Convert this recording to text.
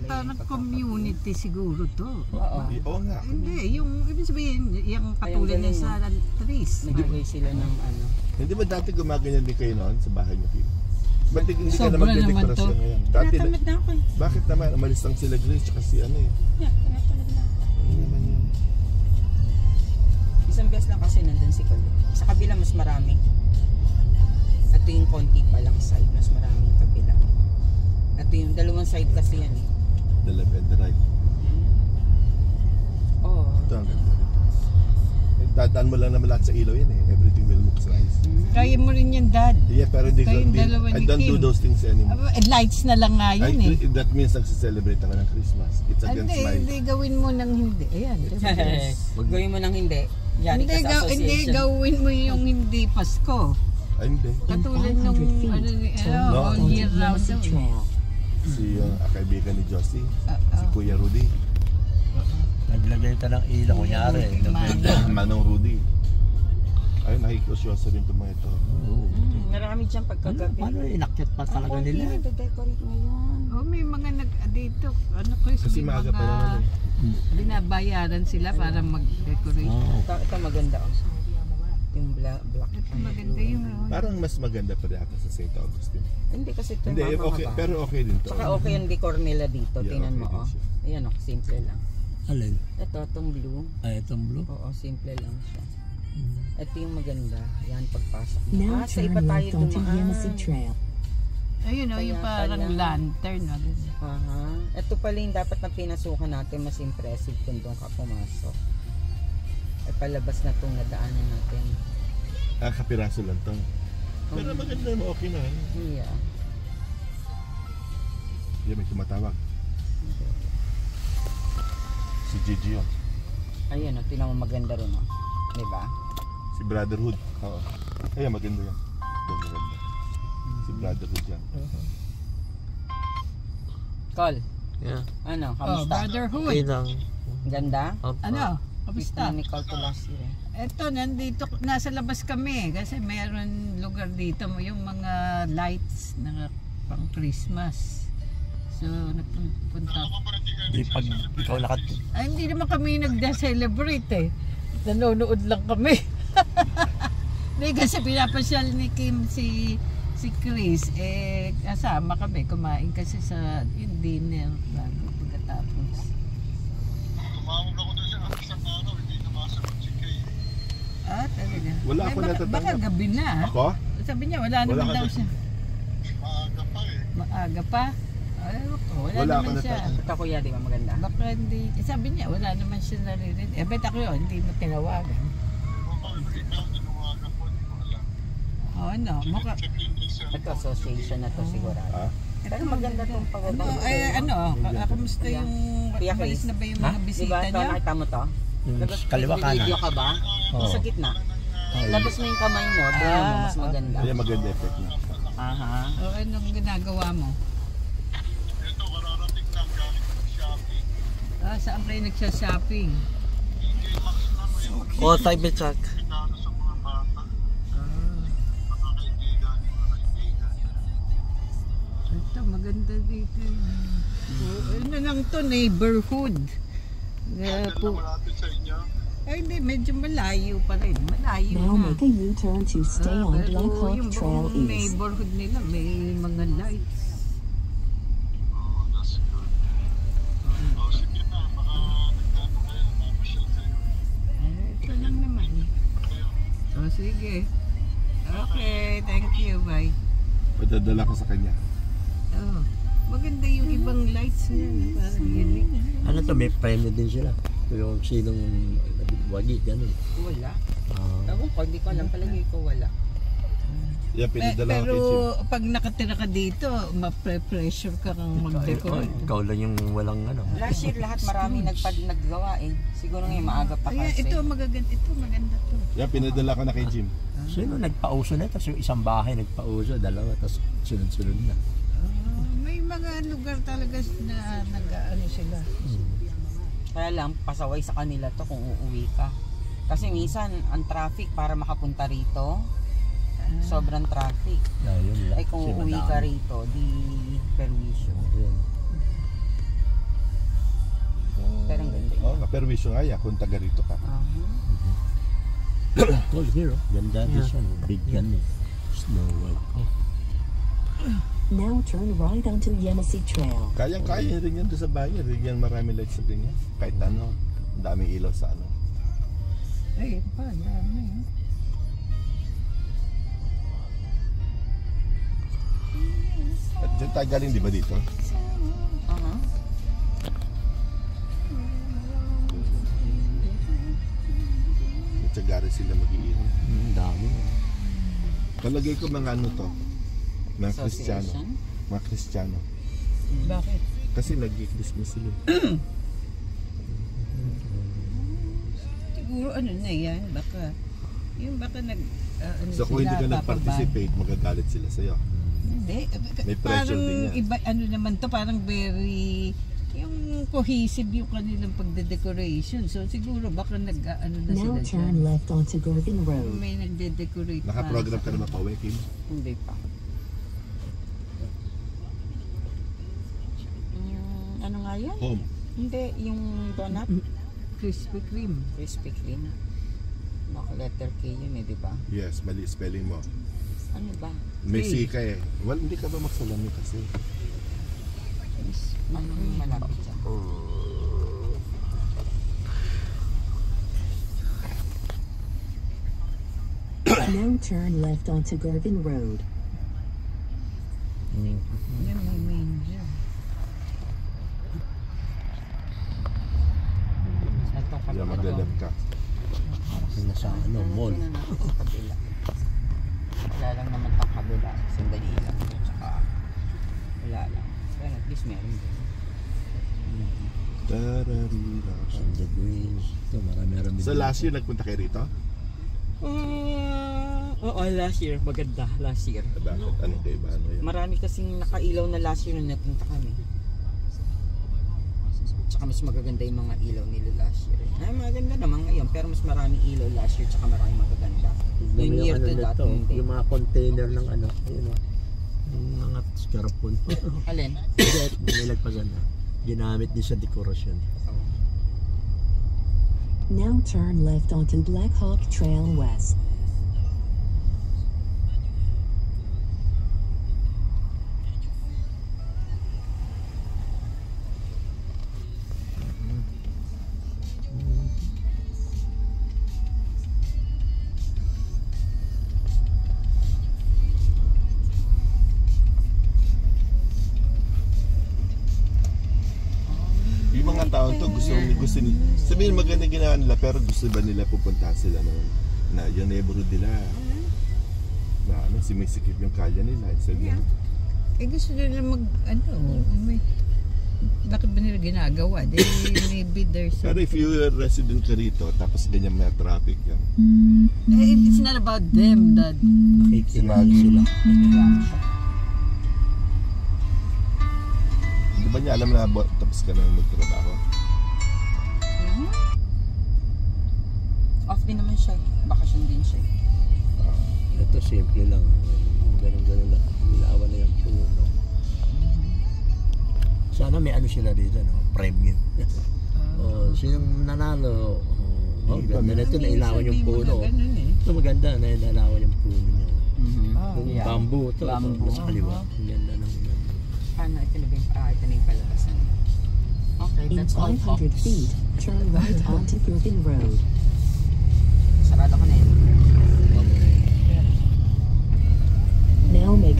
Parang community siguro to. Oo nga. Hindi, yung ibig sabihin, yung katulad niya sa trees. Nagigay sila ng ano. Hindi ba dati gumaganyan din kayo noon sa bahay niyo, Kim? Ba't hindi ka na Sobra magdedekorasyon naman to. ngayon? Dati, Tinatamad na ako eh. bakit naman? Umalis lang sila Grace tsaka si ano eh. Yeah, tinatamad na ako. Ano naman yun? Isang beses lang kasi nandun si Cole. Sa kabila mas marami. Ito yung konti pa lang side, mas maraming kabila. Ito yung dalawang side kasi yan eh. The left and the right. Oo. Ito ang ganda rin. Dadaan mo lang naman lahat sa ilaw yan eh. Everything will look nice. Kaya mo rin yan, Dad. Yeah, pero hindi ko, Kayong dalawa I ni don't do Kim. those things anymore. Lights na lang nga yun eh. That means nagsiselebrate ako ng Christmas. It's against my... Hindi, gawin mo ng hindi. Ayan. Gawin mo ng hindi. Yari ka sa Hindi, association. gawin mo yung hindi Pasko. Ay, hindi. Katulad nung all year round daw. Si kaibigan ni Josie, si Kuya Rudy. Naglagay ito ng ilaw, kunyari. Manong Rudy. Ay, nakikosyoso rin itong mga ito. Marami dyan pagkagabi. Paano inakyat pa talaga nila? Hindi nagde-decorate ngayon. Oh, may mga dito, Chris, Kasi may maaga pa mga naman eh. binabayaran sila para mag-decorate. Ito maganda oh. Yung black. Ito maganda yung Parang mas maganda pa rin ata sa St. Augustine. Hindi kasi ito Hindi, okay, pero okay din to. Saka okay yung decor nila dito. Yeah, Tingnan okay mo din oh. siya. Ayan oh, simple lang. Alin? Ito, itong blue. Ay, itong blue? Oo, simple lang siya. Ito yung maganda. Yan, pagpasok mo. Sa iba tayo dumaan. ayun o, yung parang lantern. Aha. Ito pala yung dapat na pinasukan natin. Mas impressive kung doon ka pumasok. Ay palabas na itong nadaanan natin. Kapiraso lang to. Pero maganda mo, okay na. Yeah. Yeah, may tumatawag. Si Gigi yun. Ayun o, tinan mo maganda rin o. Diba? Si Brotherhood. Oo. Ay, maganda yan. Maganda. Si Brotherhood yan. Call. Yeah. Ano, Oh, kamusta? brotherhood. Okay lang. Ganda? Ano? Gusto Kamusta? ni Call to last year eh. Eto, nandito, nasa labas kami kasi mayroon lugar dito yung mga lights na pang Christmas. So, nagpunta. Di pag ikaw Ay, hindi naman kami nagda-celebrate eh. Nanonood lang kami. Hindi kasi pinapasyal ni Kim si Chris, kasama kami, kumain kasi sa dinner bago pagkatapos. Tumawag ako doon sa isang araw, hindi namasagot si Kay. Ah, talaga? Wala ako natatanggap. Baka gabi na. Ako? Sabi niya, wala naman ka daw na- siya. Maaga pa eh. Maaga pa? Ay, wala Wala naman ako siya. Ito kuya, di ba maganda? Baka hindi, sabi niya, wala naman siya naririnig. Bet ako yun, hindi mo tinawagan. Kung bakit ikaw tinawagan ko, hindi ko alam. Oo, ano, mukha. Check-in din siya. Ito, association na to sigurado. Ah? Pero maganda itong pagkakita. Kamusta yung, Kuya umalis Chris. na ba yung Ha? mga Di ba bisita ito, niya? nakita mo to? yung Labas, kaliwa video kanan. ka ba? Oo. Sa gitna. Labas mo yung kamay mo, doon mo, mas maganda. Kaya maganda effect niya. Aha. O, anong ginagawa mo? Ito, kararating lang galing ng shopping. Saan kayo nagsha-shopping? DJ Max na may Oh, type it check. regalo sa mga bata. Mga kaibigan, mga kaibigan. Ito, maganda dito. Ano lang to, neighborhood. Kailan na malapit sa inyo? Ay, hindi, medyo malayo pa rin. Malayo Now na. make a U-turn to stay on Pero Black Hawk yung Trail buong East. neighborhood nila, may mga lights. Oh, that's good. Oh, sige na, baka nagdano kayo, namasyal kayo. Ito lang naman. O, sige. Okay, thank you, bye. Padadala ko sa kanya. Oh, maganda yung ibang lights niya. Parang unique. Ano to, may premyo din sila. Yung sinong wagi, gano'n. Wala. Ewan ko, hindi ko alam. Palagi ko wala. Yeah, pinadala ko Pero kay Jim. pag nakatira ka dito, ma-pressure ka kang mag-decorate. Ikaw lang yung walang ano. Last year lahat marami naggawa eh. Siguro ngayon maaga pa Ayan, kasi. ito maganda to. Yeah, pinadala ko na kay Jim. Sino nagpauso na? Tapos yung isang bahay nagpauso, dalawa, tapos sunod-sunod na. May mga lugar talaga na nag-ano sila. Kaya lang, pasaway sa kanila to kung uuwi ka. Kasi minsan, ang traffic para makapunta rito, Sobrang traffic. Yun lang. Ay kung Kasi uuwi ka madami. rito, di perwisyo. Yun. Pero ang ganda yun. Oo nga, pero wisyo nga yan kung taga rito ka. Oh, here, oh. Ganda din siya. No? Big yan eh. Snow White. Now turn right onto Yemasee Trail. Kayang-kaya rin yan doon sa bayan. Rin yan marami lights sa ganyan. Kahit ano, ang daming ilaw sa ano. Ay, pa, dami. At dyan tayo galing, di ba dito? Tsagari sila mag-iinom. Dami. Talagay ko mga ano to, mga Kristiyano. Association? Mga Kristiyano. Bakit? Kasi nag-Christmas sila. Siguro ano na yan, baka, yung baka ano So kung hindi ka sila, nag-participate, magagalit sila sa'yo. Hindi. May pressure Parang din yan. iba, ano naman to, parang very, yung cohesive yung kanilang pagde-decoration. So siguro baka ano na Now sila turn dyan. left onto Gorgon Road. May nagde-decorate pa. Nakaprogram ka naman pa uwi, Kim? Hindi pa. Ano nga yan? Home. Hindi, yung donut. Krispy Kreme. Krispy Kreme. Baka letter K yun eh, di ba? Yes, mali spelling mo. Ano ba? May C ka eh. Well, hindi ka ba magsalami kasi? Anong malapit dyan? Now turn left onto Gorgon Road. Yan, may manger. Ito ka Kaya maglalab ka. Nasa ano, mall. Sa kabila. Wala lang naman sa kabila. Sandali lang. Tsaka wala lang. Pero at least meron din. Tararira. On the greens. Ito, marami So last year nagpunta kayo rito? Oo, last year. Maganda. Last year. Bakit? Anong kaibahan mo yun? Marami kasing nakailaw na last year nung nagpunta kami. Tsaka mas magaganda yung mga ilaw nila last year. Ay, maganda naman ngayon. Pero mas maraming ilaw last year. Tsaka maraming magaganda. Yung year to that, hindi. Yung mga container ng ano, yun o. Yung mga scarapon. Alin? Nilagpasan na. Ginamit din sa dekorasyon. Now turn left onto Black Hawk Trail West. Yung mga tao to gusto ni sabihin maganda ginawa nila pero gusto ba nila pupuntahan sila na yung neighborhood nila na ano sumisikip yung kalye nila instead na Eh gusto nila may, bakit ba nila ginagawa? Maybe there's pero if you are resident ka rito tapos ganyan may traffic yan it's not about them that Nakikinagi sila. di ba niya alam na tapos ka na magtrabaho Off din naman siya. Bakasyon din siya. Ito simple lang. Ganun-ganun lang. Nilawan na yung puno. Sana may ano sila dito, no? Premium. Oh, sinong nanalo? Oh, ganda na ito. Nailawan yung puno. Ito maganda. Nailawan yung puno niya. Yung bamboo ito. Bamboo. Sa kaliwa. Ang ganda ng Paano ito na yung palabasan? Okay, In that's all 500 folks. feet, turn right onto Gorgon Road.